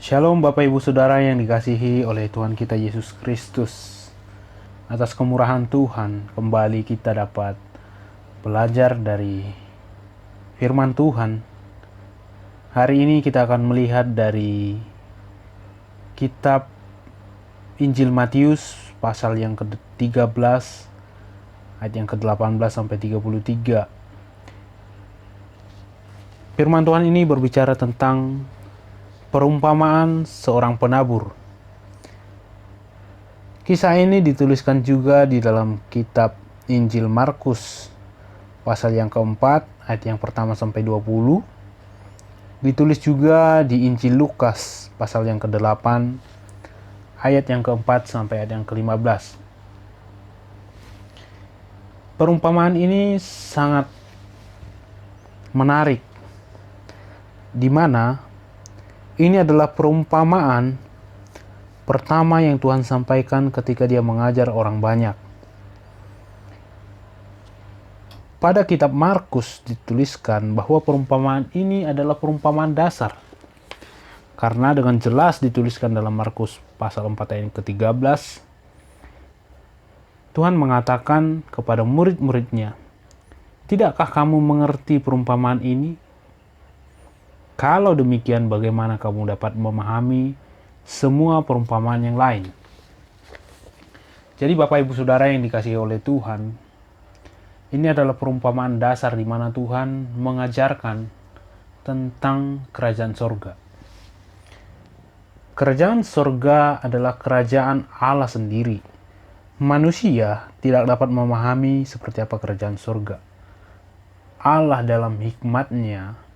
Shalom Bapak Ibu Saudara yang dikasihi oleh Tuhan kita Yesus Kristus. Atas kemurahan Tuhan, kembali kita dapat belajar dari firman Tuhan. Hari ini kita akan melihat dari kitab Injil Matius pasal yang ke-13 ayat yang ke-18 sampai 33. Firman Tuhan ini berbicara tentang perumpamaan seorang penabur. Kisah ini dituliskan juga di dalam kitab Injil Markus pasal yang keempat ayat yang pertama sampai 20. Ditulis juga di Injil Lukas pasal yang ke-8 ayat yang keempat sampai ayat yang ke-15. Perumpamaan ini sangat menarik, di mana ini adalah perumpamaan pertama yang Tuhan sampaikan ketika dia mengajar orang banyak. Pada kitab Markus dituliskan bahwa perumpamaan ini adalah perumpamaan dasar. Karena dengan jelas dituliskan dalam Markus pasal 4 ayat ke-13, Tuhan mengatakan kepada murid-muridnya, "Tidakkah kamu mengerti perumpamaan ini? Kalau demikian, bagaimana kamu dapat memahami semua perumpamaan yang lain?" Jadi Bapak Ibu Saudara yang dikasihi oleh Tuhan, ini adalah perumpamaan dasar di mana Tuhan mengajarkan tentang kerajaan sorga. Kerajaan sorga adalah kerajaan Allah sendiri. Manusia tidak dapat memahami seperti apa kerajaan sorga. Allah dalam hikmatnya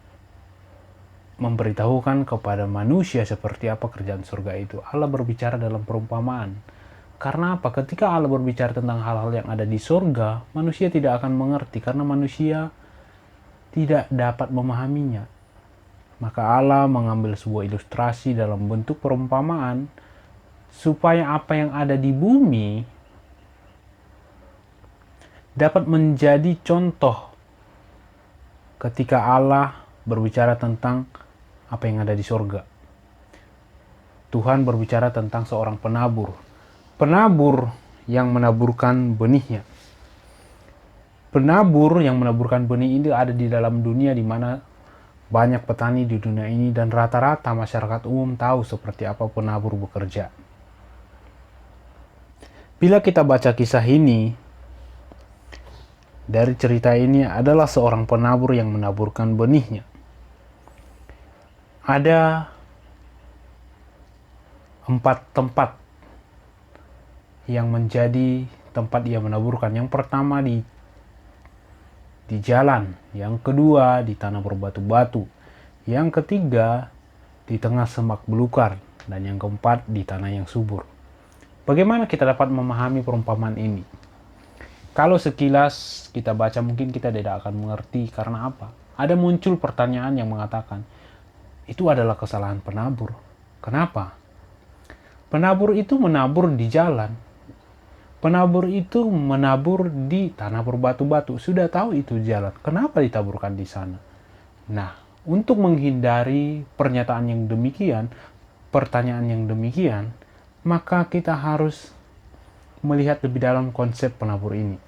memberitahukan kepada manusia seperti apa kerajaan surga itu. Allah berbicara dalam perumpamaan. Karena apa? Ketika Allah berbicara tentang hal-hal yang ada di surga, manusia tidak akan mengerti karena manusia tidak dapat memahaminya. Maka Allah mengambil sebuah ilustrasi dalam bentuk perumpamaan supaya apa yang ada di bumi dapat menjadi contoh ketika Allah berbicara tentang apa yang ada di surga. Tuhan berbicara tentang seorang penabur. Penabur yang menaburkan benihnya. Penabur yang menaburkan benih ini ada di dalam dunia di mana banyak petani di dunia ini dan rata-rata masyarakat umum tahu seperti apa penabur bekerja. Bila kita baca kisah ini, dari cerita ini adalah seorang penabur yang menaburkan benihnya. Ada 4 tempat yang menjadi tempat ia menaburkan. Yang pertama di jalan, yang kedua di tanah berbatu-batu, yang ketiga di tengah semak belukar, dan yang keempat di tanah yang subur. Bagaimana kita dapat memahami perumpamaan ini? Kalau sekilas kita baca mungkin kita tidak akan mengerti. Karena apa? Ada muncul pertanyaan yang mengatakan, itu adalah kesalahan penabur. Kenapa? Penabur itu menabur di jalan. Penabur itu menabur di tanah berbatu-batu. Sudah tahu itu jalan. Kenapa ditaburkan di sana? Nah, untuk menghindari pernyataan yang demikian, pertanyaan yang demikian, maka kita harus melihat lebih dalam konsep penabur ini.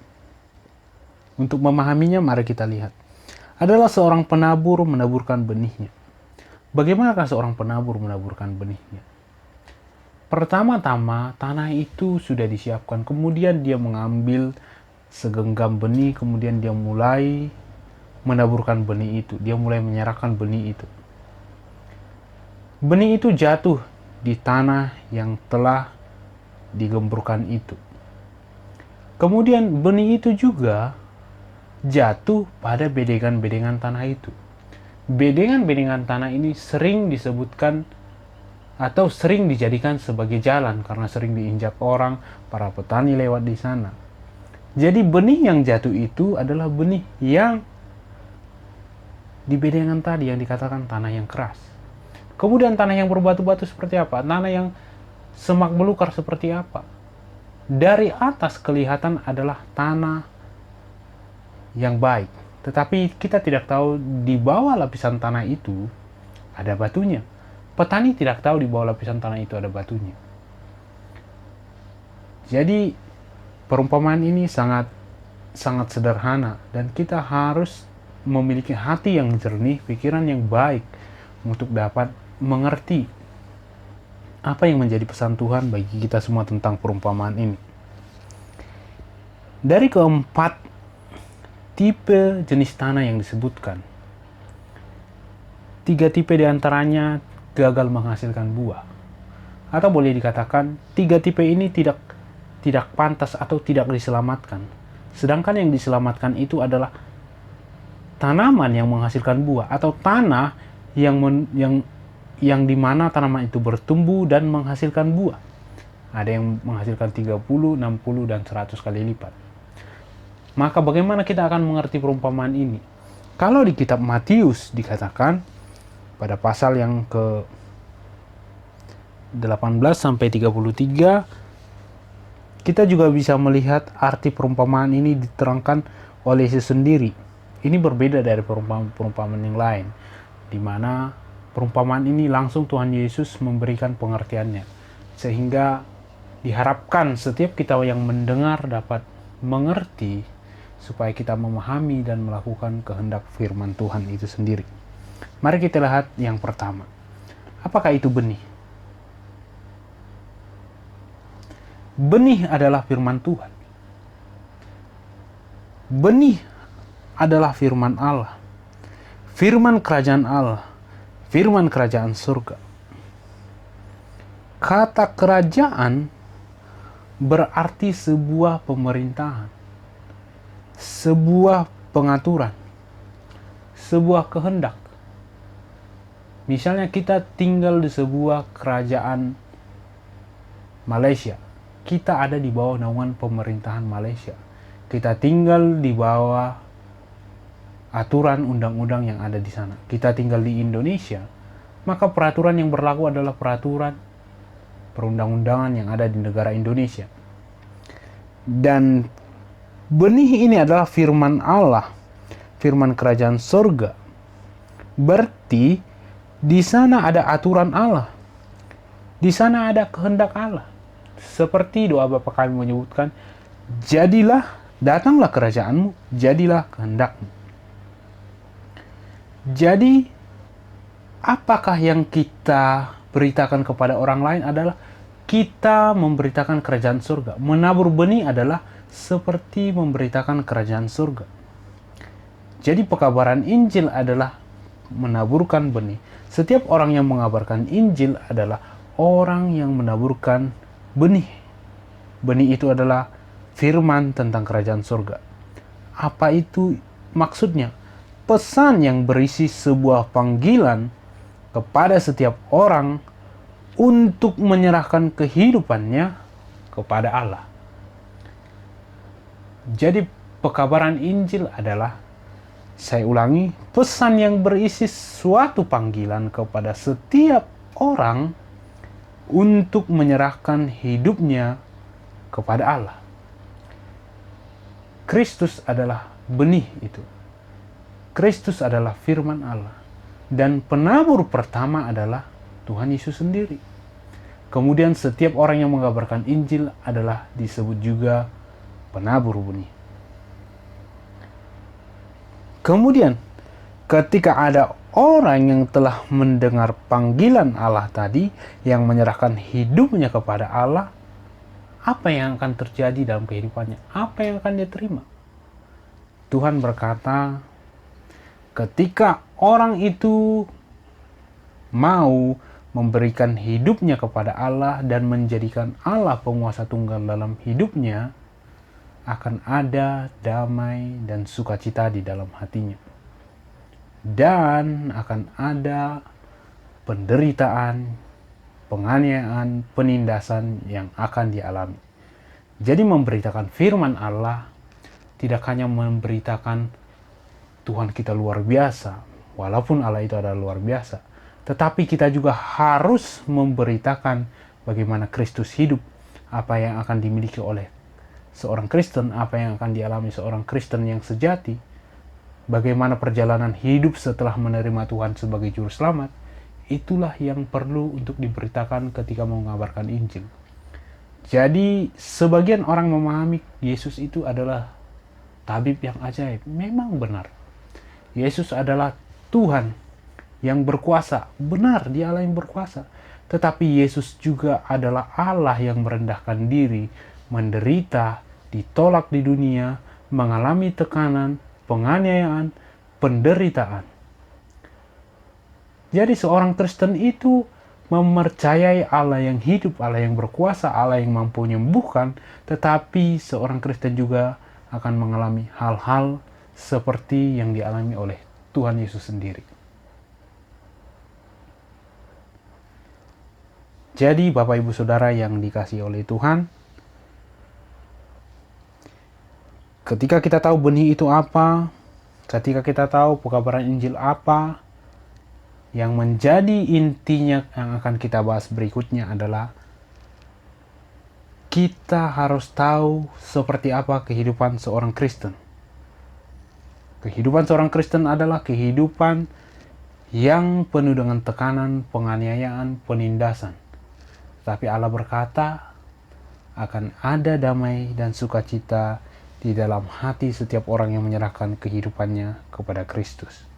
Untuk memahaminya, mari kita lihat. Adalah seorang penabur menaburkan benihnya. Bagaimanakah seorang penabur menaburkan benihnya? Pertama-tama, tanah itu sudah disiapkan. Kemudian dia mengambil segenggam benih, kemudian dia mulai menaburkan benih itu. Dia mulai menyerahkan benih itu. Benih itu jatuh di tanah yang telah digemburkan itu. Kemudian benih itu juga jatuh pada bedengan-bedengan tanah itu. Bedengan-bedengan tanah ini sering disebutkan atau sering dijadikan sebagai jalan karena sering diinjak orang, para petani lewat di sana. Jadi benih yang jatuh itu adalah benih yang di bedengan tadi yang dikatakan tanah yang keras. Kemudian tanah yang berbatu-batu seperti apa? Tanah yang semak belukar seperti apa? Dari atas kelihatan adalah tanah yang baik. Tetapi kita tidak tahu di bawah lapisan tanah itu ada batunya. petani tidak tahu di bawah lapisan tanah itu ada batunya. Jadi perumpamaan ini sangat sederhana, dan kita harus memiliki hati yang jernih, pikiran yang baik untuk dapat mengerti apa yang menjadi pesan Tuhan bagi kita semua tentang perumpamaan ini. Dari keempat tipe jenis tanah yang disebutkan, 3 tipe diantaranya gagal menghasilkan buah. Atau boleh dikatakan 3 tipe ini tidak pantas atau tidak diselamatkan. Sedangkan yang diselamatkan itu adalah tanaman yang menghasilkan buah, atau tanah yang dimana tanaman itu bertumbuh dan menghasilkan buah. Ada yang menghasilkan 30, 60, dan 100 kali lipat. Maka bagaimana kita akan mengerti perumpamaan ini? Kalau di kitab Matius dikatakan pada pasal yang ke 18 sampai 33, kita juga bisa melihat arti perumpamaan ini diterangkan oleh Yesus sendiri. Ini berbeda dari perumpamaan yang lain, di mana perumpamaan ini langsung Tuhan Yesus memberikan pengertiannya, sehingga diharapkan setiap kita yang mendengar dapat mengerti, supaya kita memahami dan melakukan kehendak firman Tuhan itu sendiri. Mari kita lihat yang pertama. Apakah itu benih? Benih adalah firman Tuhan. Benih adalah firman Allah. Firman kerajaan Allah. Firman kerajaan surga. Kata kerajaan berarti sebuah pemerintahan, sebuah pengaturan, sebuah kehendak. Misalnya kita tinggal di sebuah kerajaan Malaysia. Kita ada di bawah naungan pemerintahan Malaysia. Kita tinggal di bawah aturan undang-undang yang ada di sana. Kita tinggal di Indonesia, maka peraturan yang berlaku adalah peraturan perundang-undangan yang ada di negara Indonesia. Dan benih ini adalah firman Allah, firman kerajaan surga. Berarti di sana ada aturan Allah. Di sana ada kehendak Allah. Seperti doa Bapa kami menyebutkan, jadilah, datanglah kerajaanmu, jadilah kehendakmu. Jadi, apakah yang kita beritakan kepada orang lain adalah kita memberitakan kerajaan surga. Menabur benih adalah seperti memberitakan kerajaan surga. Jadi pekabaran Injil adalah menaburkan benih. Setiap orang yang mengabarkan Injil adalah orang yang menaburkan benih. Benih itu adalah firman tentang kerajaan surga. Apa itu maksudnya? Pesan yang berisi sebuah panggilan kepada setiap orang untuk menyerahkan kehidupannya kepada Allah. Jadi pekabaran Injil adalah, saya ulangi, pesan yang berisi suatu panggilan kepada setiap orang untuk menyerahkan hidupnya kepada Allah. Kristus adalah benih itu. Kristus adalah firman Allah. Dan penabur pertama adalah Tuhan Yesus sendiri. Kemudian setiap orang yang mengabarkan Injil adalah disebut juga penabur benih. Kemudian ketika ada orang yang telah mendengar panggilan Allah tadi, yang menyerahkan hidupnya kepada Allah, apa yang akan terjadi dalam kehidupannya? Apa yang akan dia terima? Tuhan berkata, ketika orang itu mau memberikan hidupnya kepada Allah dan menjadikan Allah penguasa tunggal dalam hidupnya, akan ada damai dan sukacita di dalam hatinya. Dan akan ada penderitaan, penganiayaan, penindasan yang akan dialami. Jadi memberitakan firman Allah tidak hanya memberitakan Tuhan kita luar biasa, walaupun Allah itu adalah luar biasa, tetapi kita juga harus memberitakan bagaimana Kristus hidup, apa yang akan dimiliki oleh seorang Kristen, apa yang akan dialami seorang Kristen yang sejati, bagaimana perjalanan hidup setelah menerima Tuhan sebagai juru selamat. itulah yang perlu untuk diberitakan ketika mau mengabarkan Injil. Jadi sebagian orang memahami Yesus itu adalah tabib yang ajaib. Memang benar. Yesus adalah Tuhan yang berkuasa. Benar, dia Allah yang berkuasa. Tetapi Yesus juga adalah Allah yang merendahkan diri, menderita, ditolak di dunia, mengalami tekanan, penganiayaan, penderitaan. Jadi seorang Kristen itu mempercayai Allah yang hidup, Allah yang berkuasa, Allah yang mampu menyembuhkan, tetapi seorang Kristen juga akan mengalami hal-hal seperti yang dialami oleh Tuhan Yesus sendiri. Jadi Bapak Ibu Saudara yang dikasihi oleh Tuhan, ketika kita tahu benih itu apa, ketika kita tahu pekabaran Injil apa, yang menjadi intinya yang akan kita bahas berikutnya adalah kita harus tahu seperti apa kehidupan seorang Kristen. Kehidupan seorang Kristen adalah kehidupan yang penuh dengan tekanan, penganiayaan, penindasan. Tapi Allah berkata akan ada damai dan sukacita di dalam hati setiap orang yang menyerahkan kehidupannya kepada Kristus.